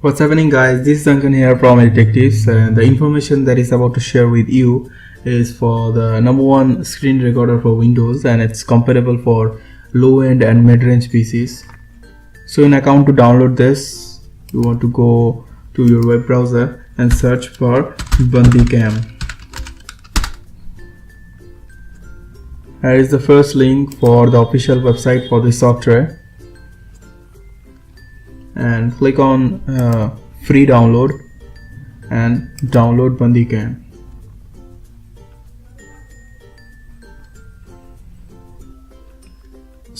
What's happening, guys? This is Duncan here from Detectives, and the information that is about to share with you is for the #1 screen recorder for Windows, and it's compatible for low-end and mid-range PCs. So in account to download this, you want to go to your web browser and search for Bandicam. Here is the first link for the official website for this software, and click on free download and download Bandicam.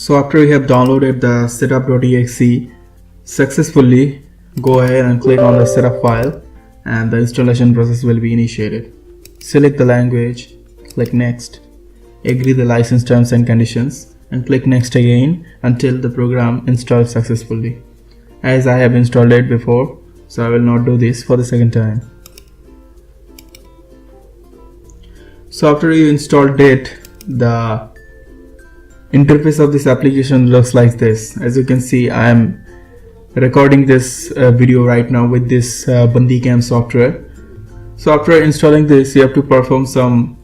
So after you have downloaded the setup.exe successfully, go ahead and click on the setup file and the installation process will be initiated. Select the language, click next, agree the license terms and conditions, and click next again until the program installs successfully. As I have installed it before, so I will not do this for the second time. So after you installed it, the interface of this application looks like this. As you can see, I am recording this video right now with this Bandicam software. So after installing this, you have to perform some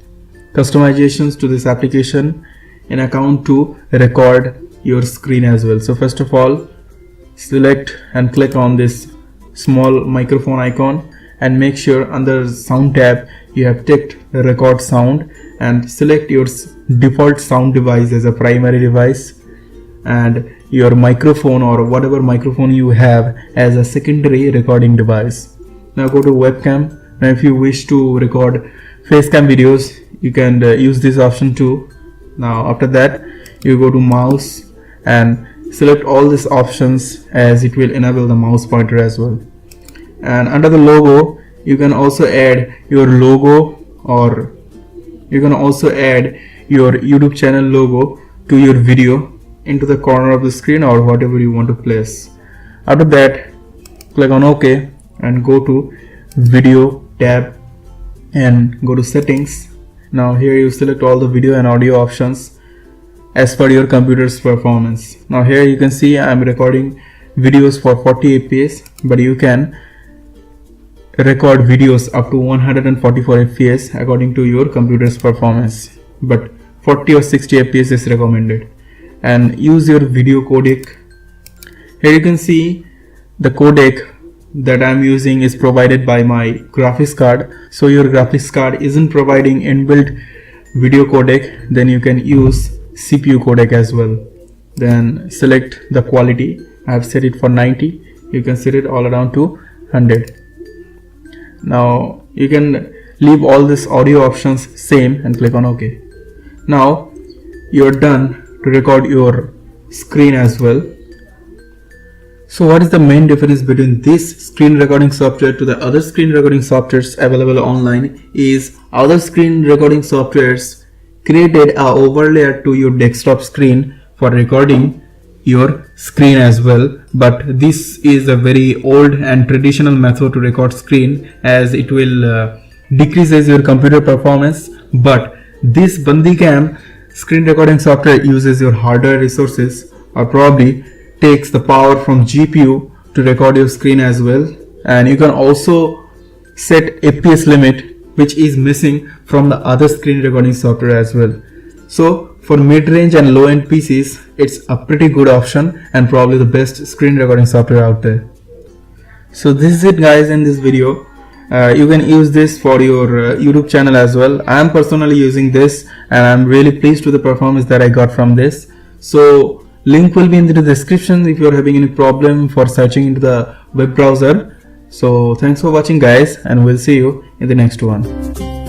customizations to this application in account to record your screen as well. So first of all, select and click on this small microphone icon and make sure under sound tab you have ticked record sound, and select your default sound device as a primary device and your microphone or whatever microphone you have as a secondary recording device. Now go to webcam. Now if you wish to record facecam videos, you can use this option too. Now after that, you go to mouse and select all these options, as it will enable the mouse pointer as well. And under the logo, you can also add your logo, or you can also add your YouTube channel logo to your video into the corner of the screen or whatever you want to place. After that, click on OK and go to video tab and go to settings. Now here you select all the video and audio options as per your computer's performance. Now here you can see I am recording videos for 40 fps, but you can record videos up to 144 fps according to your computer's performance, but 40 or 60 fps is recommended. And use your video codec. Here you can see the codec that I am using is provided by my graphics card. So your graphics card isn't providing inbuilt video codec, then you can use CPU codec as well. Then select the quality. I have set it for 90. You can set it all around to 100. Now you can leave all these audio options same and click on OK. Now you're done to record your screen as well. So what is the main difference between this screen recording software to the other screen recording softwares available online is other screen recording softwares created a overlay to your desktop screen for recording your screen as well, but this is a very old and traditional method to record screen, as it will decreases your computer performance. But this Bandicam screen recording software uses your hardware resources, or probably takes the power from GPU to record your screen as well. And you can also set FPS limit, which is missing from the other screen recording software as well. So for mid-range and low-end PCs, it's a pretty good option and probably the best screen recording software out there. So this is it, guys, in this video. You can use this for your YouTube channel as well. I am personally using this and I'm really pleased with the performance that I got from this. So link will be in the description if you're having any problem for searching into the web browser. So thanks for watching, guys, and we'll see you in the next one.